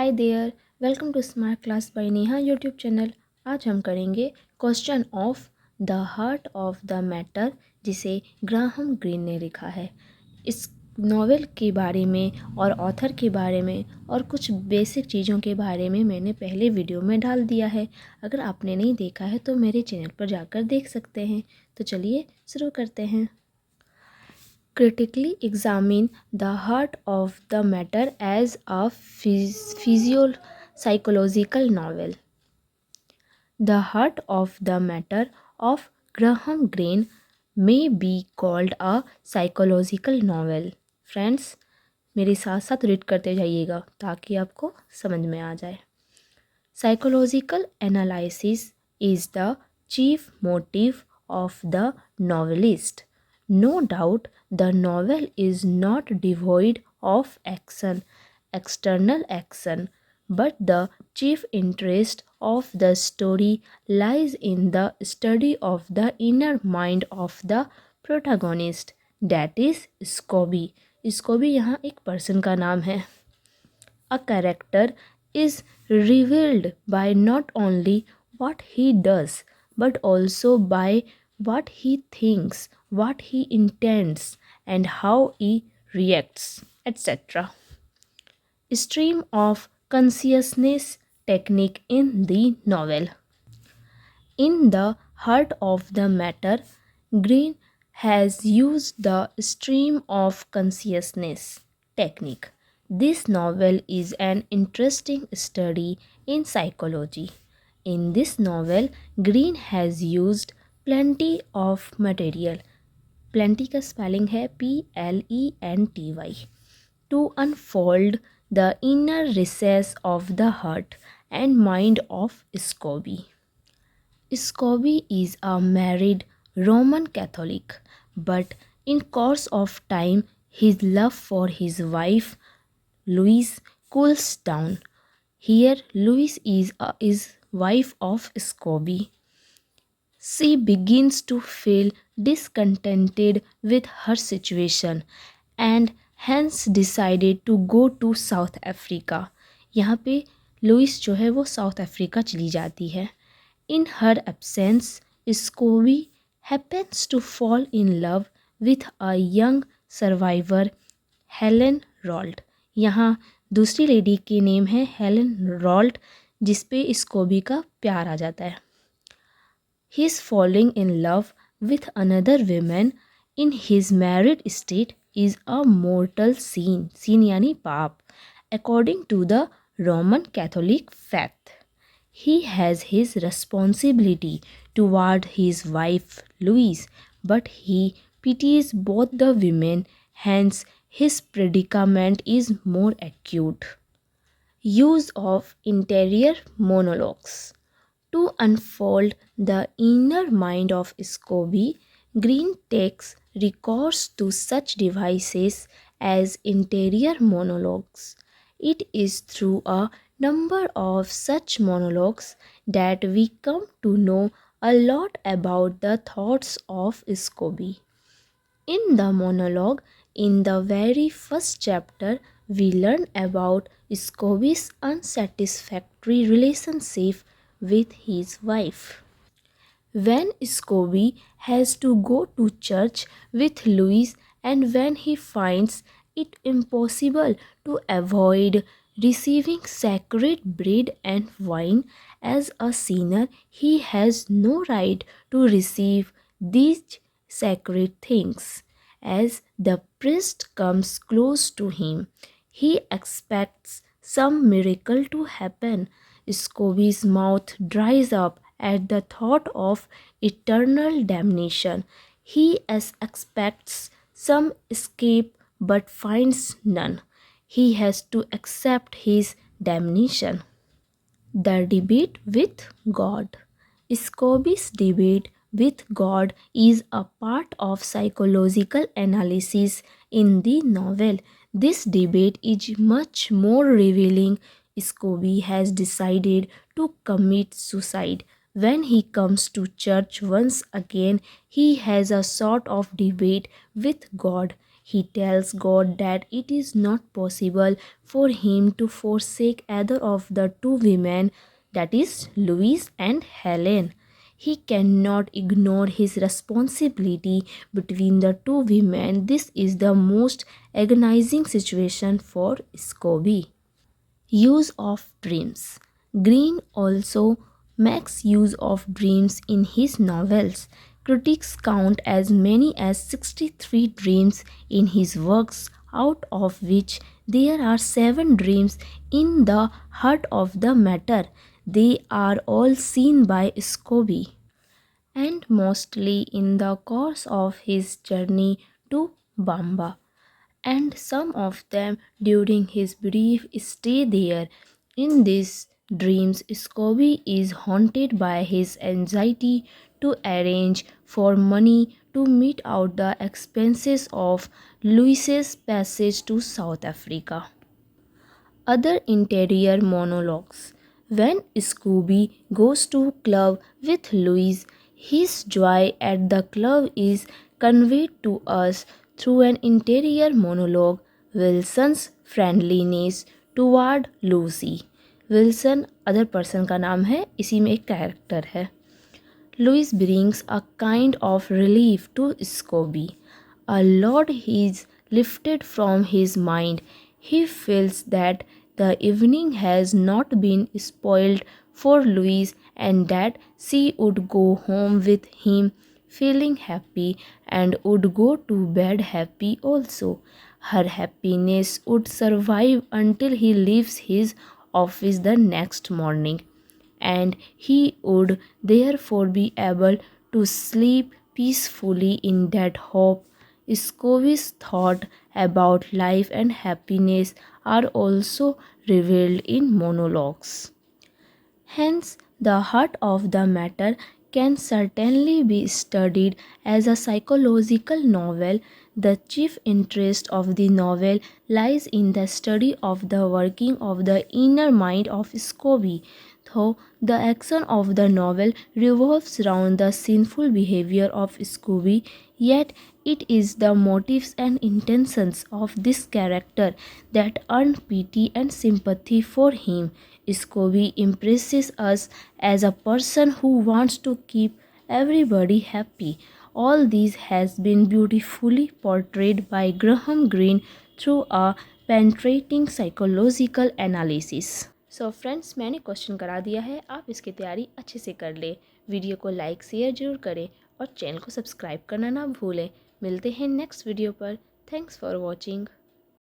Hi there, welcome to smart class by Neha YouTube channel. आज हम करेंगे question of the heart of the matter, जिसे Graham Greene ने लिखा है। इस नॉवेल के बारे में और ऑथर के बारे में और कुछ बेसिक चीज़ों के बारे में मैंने पहले वीडियो में डाल दिया है। अगर आपने नहीं देखा है तो मेरे चैनल पर जाकर देख सकते हैं। तो चलिए शुरू करते हैं। Critically examine the heart of the matter as a psychological novel. The heart of the matter of Graham Greene may be called a psychological novel. Friends, मेरे साथ साथ रीड करते जाइएगा ताकि आपको समझ में आ जाए। Psychological analysis is the chief motive of the novelist. No doubt, the novel is not devoid of action, external action, but the chief interest of the story lies in the study of the inner mind of the protagonist, that is Scobie. Scobie यहाँ एक person का नाम है। A character is revealed by not only what he does, but also by what he thinks, what he intends, and how he reacts, etc. Stream of consciousness technique in the novel. In the heart of the matter, Green has used the stream of consciousness technique. This novel is an interesting study in psychology. In this novel, Green has used plenty of material. Plenty का spelling है PLENTY to unfold the inner recess of the heart and mind of Scobie. Scobie is a married Roman Catholic, but in course of time his love for his wife Louise cools down. Here Louise is wife of Scobie. She begins to feel discontented with her situation and hence decided to go to South Africa. यहाँ पे Louis जो है वो south Africa चली जाती है। In her absence, Scobie happens to fall in love with a young survivor, Helen Rolt. यहाँ दूसरी लेडी की नेम है हेलन रॉल्ट, जिस पे स्कोबी का प्यार आ जाता है। He is falling in love with another woman in his married state is a mortal sin. Sin यानी पाप, according to the Roman Catholic faith. He has his responsibility toward his wife Louise, but he pities both the women, hence his predicament is more acute. Use of interior monologues. To unfold the inner mind of Scobie, Green takes recourse to such devices as interior monologues. It is through a number of such monologues that we come to know a lot about the thoughts of Scobie. In the monologue, in the very first chapter, we learn about Scobie's unsatisfactory relationship with his wife. When Scobie has to go to church with Louise and when he finds it impossible to avoid receiving sacred bread and wine as a sinner, he has no right to receive these sacred things. As the priest comes close to him, he expects some miracle to happen. Scobie's mouth dries up at the thought of eternal damnation. He expects some escape but finds none. He has to accept his damnation. The debate with God. Scobie's debate with God is a part of psychological analysis in the novel. This debate is much more revealing. Scobie has decided to commit suicide. When he comes to church once again, he has a sort of debate with God. He tells God that it is not possible for him to forsake either of the two women, that is, Louise and Helen. He cannot ignore his responsibility between the two women. This is the most agonizing situation for Scobie. Use of dreams. Green also makes use of dreams in his novels. Critics count as many as 63 dreams in his works, out of which there are 7 dreams in the heart of the matter. They are all seen by Scobie, and mostly in the course of his journey to Bamba, and some of them during his brief stay there. In these dreams, Scobie is haunted by his anxiety to arrange for money to meet out the expenses of Louis's passage to South Africa. Other interior monologues. When Scobie goes to club with Louis, his joy at the club is conveyed to us through an interior monologue. Wilson's friendliness toward Lucy. Wilson other person का नाम है, इसी में एक character है. Louis brings a kind of relief to Scobie. A load is lifted from his mind. He feels that the evening has not been spoiled for Louise and that she would go home with him feeling happy and would go to bed happy also. Her happiness would survive until he leaves his office the next morning, and he would therefore be able to sleep peacefully in that hope. Scobie's thoughts about life and happiness are also revealed in monologues. Hence, the heart of the matter can certainly be studied as a psychological novel. The chief interest of the novel lies in the study of the working of the inner mind of Scobie. Though the action of the novel revolves around the sinful behavior of Scobie, yet it is the motives and intentions of this character that earn pity and sympathy for him. Scobie impresses us as a person who wants to keep everybody happy. All this has been beautifully portrayed by Graham Greene through a penetrating psychological analysis. So friends, मैंने question करा दिया है, आप इसकी तैयारी अच्छे से कर लें. वीडियो को लाइक शेयर जरूर करें और चैनल को सब्सक्राइब करना ना भूलें. मिलते हैं नेक्स्ट वीडियो पर. Thanks for watching.